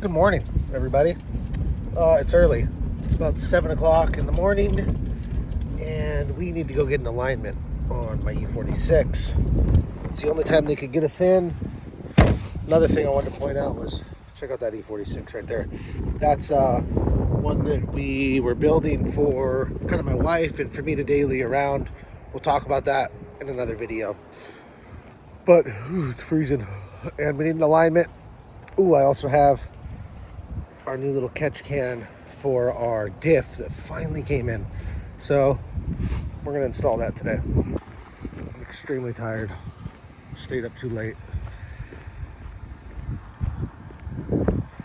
Good morning, everybody. It's early. It's about 7 o'clock in the morning, and we need to go get an alignment on my E46. It's the only time they could get us in. Another thing I wanted to point out was, check out that E46 right there. That's one that we were building for kind of my wife and for me to daily around. We'll talk about that in another video. But it's freezing, and we need an alignment. I also have our new little catch can for our Diff that finally came in. So we're gonna install that today. I'm extremely tired. Stayed up too late.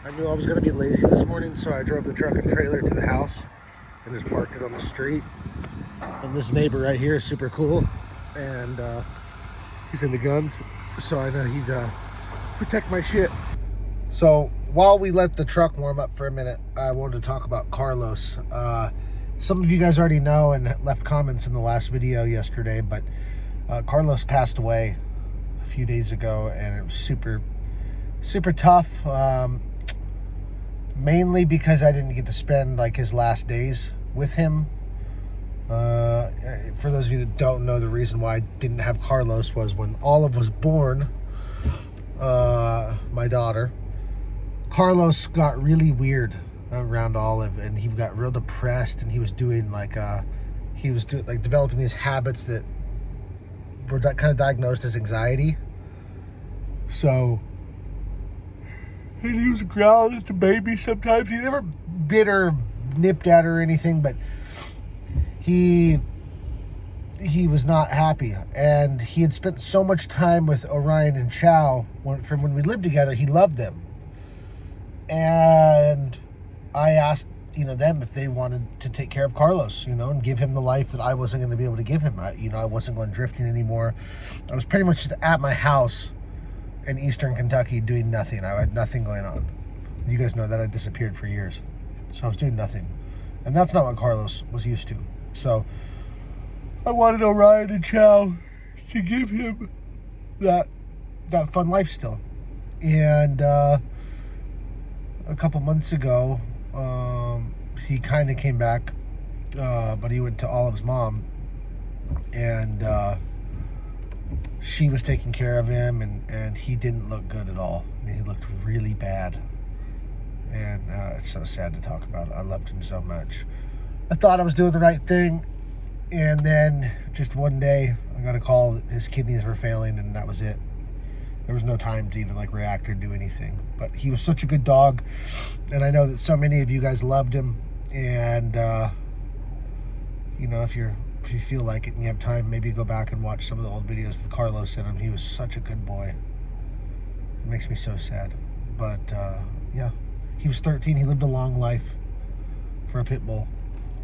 I knew I was gonna be lazy this morning, so I drove the truck and trailer to the house and just parked it on the street. And this neighbor right here is super cool, and he's into guns, so I know he'd protect my shit. So while we let the truck warm up for a minute, I wanted to talk about Carlos. Some of you guys already know and left comments in the last video yesterday, but Carlos passed away a few days ago, and it was super tough. Mainly because I didn't get to spend like his last days with him. For those of you that don't know, the reason why I didn't have Carlos was when Olive was born, my daughter. Carlos got really weird around Olive, and he got real depressed, and he was doing developing these habits that were kind of diagnosed as anxiety. So, and he was growling at the baby sometimes. He never bit or nipped at her or anything, but he was not happy. And he had spent so much time with Orion and Chow from when we lived together. He loved them. And I asked, them if they wanted to take care of Carlos, and give him the life that I wasn't going to be able to give him. I wasn't going drifting anymore. I was pretty much just at my house in Eastern Kentucky doing nothing. I had nothing going on. You guys know that I disappeared for years. So I was doing nothing. And that's not what Carlos was used to. So I wanted Orion and Chow to give him that fun life still. And a couple months ago, he kind of came back, but he went to Olive's mom, and she was taking care of him, and he didn't look good at all. I mean, he looked really bad, and it's so sad to talk about. I loved him so much. I thought I was doing the right thing, and then just one day I got a call that his kidneys were failing, and that was it. There was no time to even react or do anything. But he was such a good dog, and I know that so many of you guys loved him. And if you feel like it and you have time, maybe go back and watch some of the old videos with Carlos in him. He was such a good boy. It makes me so sad. But yeah, he was 13. He lived a long life for a pit bull,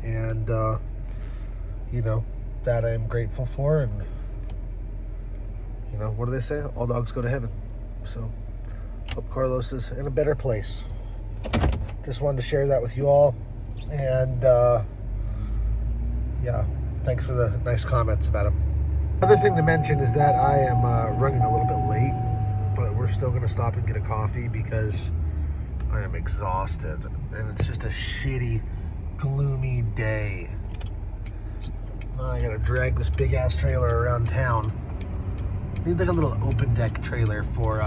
and that I am grateful for. And what do they say? All dogs go to heaven. So, hope Carlos is in a better place. Just wanted to share that with you all. And, yeah, thanks for the nice comments about him. Another thing to mention is that I am running a little bit late, but we're still going to stop and get a coffee because I am exhausted. And it's just a shitty, gloomy day. I got to drag this big-ass trailer around town. I need a little open deck trailer for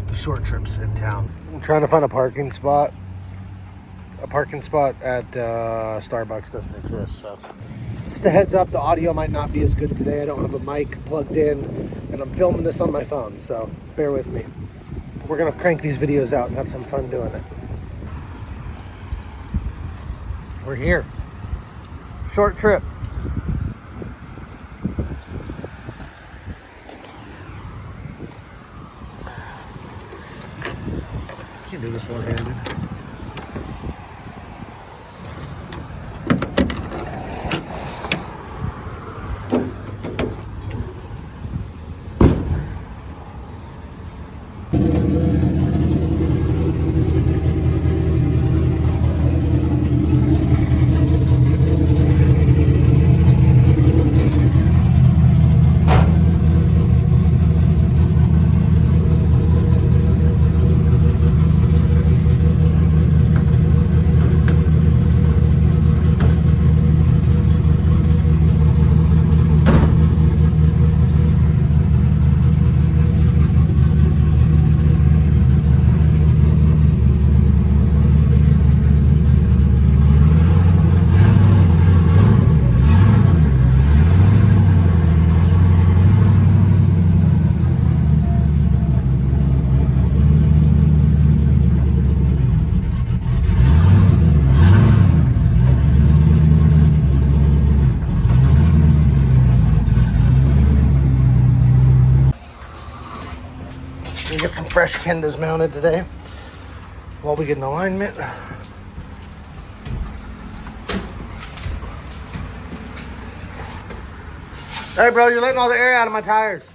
the short trips in town. I'm trying to find a parking spot. A parking spot at Starbucks doesn't exist, so just a heads up, the audio might not be as good today. I don't have a mic plugged in, and I'm filming this on my phone, so bear with me. We're gonna crank these videos out and have some fun doing it. We're here. Short trip. Can't do this one-handed. fresh kенdas mounted today while we get in alignment. Hey bro, you're letting all the air out of my tires.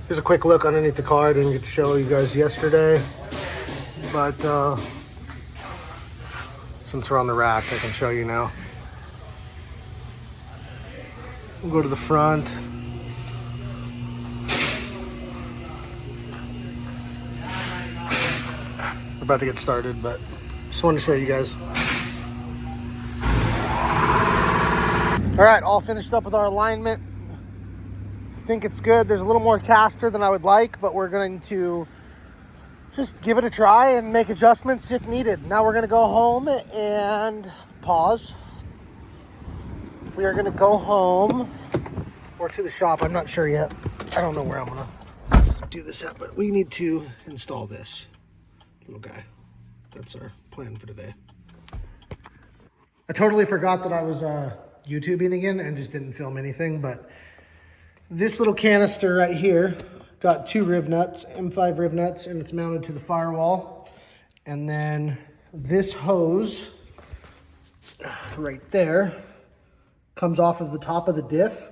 Here's a quick look underneath the car. I didn't get to show you guys yesterday, but since we're on the rack, I can show you now. We'll go to the front. We're about to get started, but just wanted to show you guys. All right, all finished up with our alignment. I think it's good. There's a little more caster than I would like, but we're going to just give it a try and make adjustments if needed. Now we're going to go home and pause. We are going to go home or to the shop. I'm not sure yet. I don't know where I'm going to do this at, but we need to install this little guy. That's our plan for today. I totally forgot that I was YouTubing again and just didn't film anything, but this little canister right here got 2 riv nuts, M5 riv nuts, and it's mounted to the firewall. And then this hose right there comes off of the top of the diff,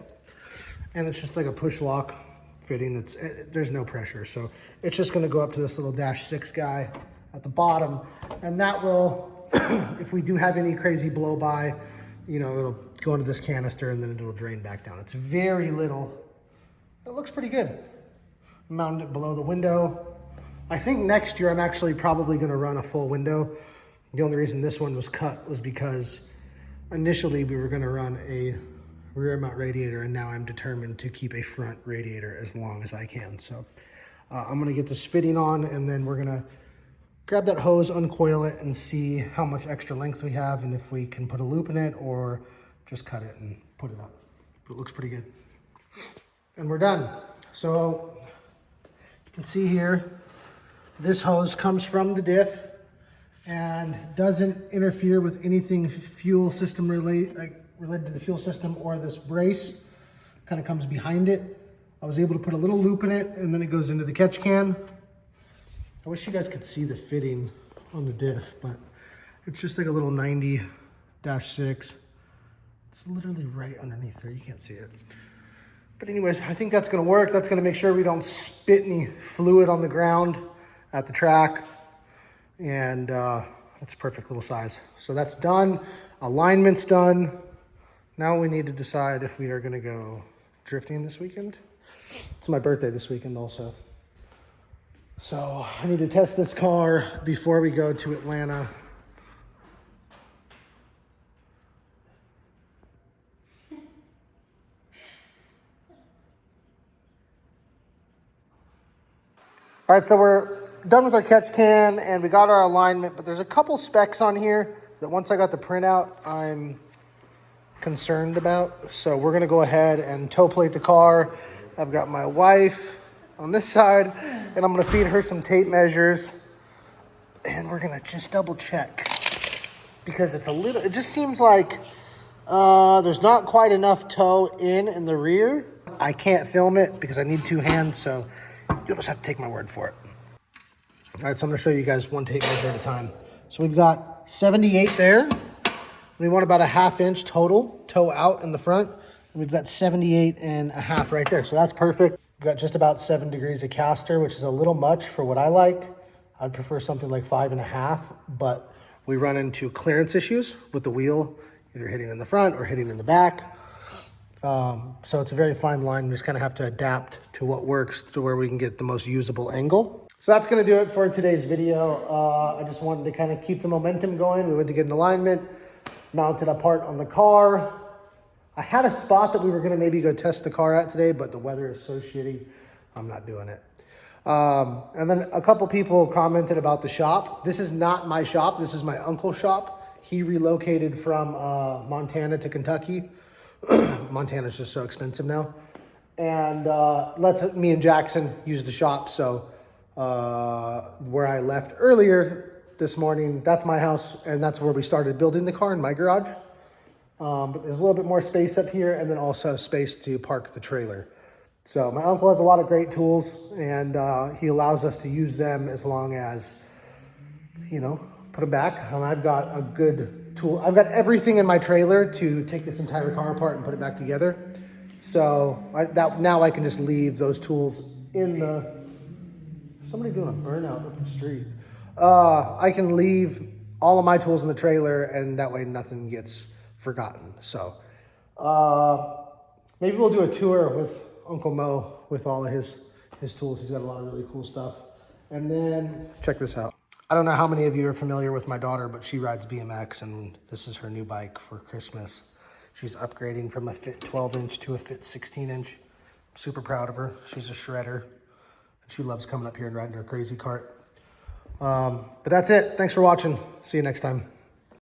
and it's just like a push lock fitting. There's no pressure, so it's just going to go up to this little -6 guy at the bottom, and that will, if we do have any crazy blow by, you know, it'll go into this canister and then it'll drain back down. It's very little. It looks pretty good. Mounted it below the window. I think next year I'm actually probably going to run a full window. The only reason this one was cut was because initially we were going to run a rear mount radiator, and now I'm determined to keep a front radiator as long as I can. So I'm going to get this fitting on, and then we're going to grab that hose, uncoil it, and see how much extra length we have and if we can put a loop in it or just cut it and put it up. But it looks pretty good. And we're done. So you can see here, this hose comes from the diff and doesn't interfere with anything fuel system related to the fuel system or this brace. Kind of comes behind it. I was able to put a little loop in it, and then it goes into the catch can. I wish you guys could see the fitting on the diff, but it's just like a little 90-6. It's literally right underneath there. You can't see it. But anyways, I think that's going to work. That's going to make sure we don't spit any fluid on the ground at the track. And it's a perfect little size. So that's done. Alignment's done. Now we need to decide if we are going to go drifting this weekend. It's my birthday this weekend also. So I need to test this car before we go to Atlanta. All right, so we're done with our catch can and we got our alignment, but there's a couple specs on here that once I got the printout, I'm concerned about. So we're gonna go ahead and toe plate the car. I've got my wife on this side, and I'm gonna feed her some tape measures, and we're gonna just double check because it just seems like there's not quite enough toe in the rear. I can't film it because I need 2 hands, so you'll just have to take my word for it. All right, so I'm gonna show you guys one tape measure at a time. So we've got 78 there. We want about a 1/2 inch total toe out in the front. And we've got 78.5 right there. So that's perfect. We've got just about 7 degrees of caster, which is a little much for what I like. I'd prefer something like 5.5, but we run into clearance issues with the wheel, either hitting in the front or hitting in the back. So it's a very fine line. We just kind of have to adapt to what works to where we can get the most usable angle. So that's going to do it for today's video. I just wanted to kind of keep the momentum going. We went to get an alignment, mounted a part on the car. I had a spot that we were going to maybe go test the car at today, but the weather is so shitty, I'm not doing it. And then a couple people commented about the shop. This is not my shop. This is my uncle's shop. He relocated from Montana to Kentucky. Montana's just so expensive now. And lets me and Jackson use the shop. So where I left earlier this morning, that's my house, and that's where we started building the car in my garage. But there's a little bit more space up here, and then also space to park the trailer. So my uncle has a lot of great tools, and he allows us to use them as long as, you know, put them back. And I've got a good tool. I've got everything in my trailer to take this entire car apart and put it back together. So now I can just leave those tools in the, somebody doing a burnout up the street. I can leave all of my tools in the trailer, and that way nothing gets forgotten. So maybe we'll do a tour with Uncle Mo with all of his tools. He's got a lot of really cool stuff. And then check this out. I don't know how many of you are familiar with my daughter, but she rides BMX, and this is her new bike for Christmas. She's upgrading from a Fit 12-inch to a Fit 16-inch. Super proud of her. She's a shredder. She loves coming up here and riding her crazy cart. But that's it. Thanks for watching. See you next time.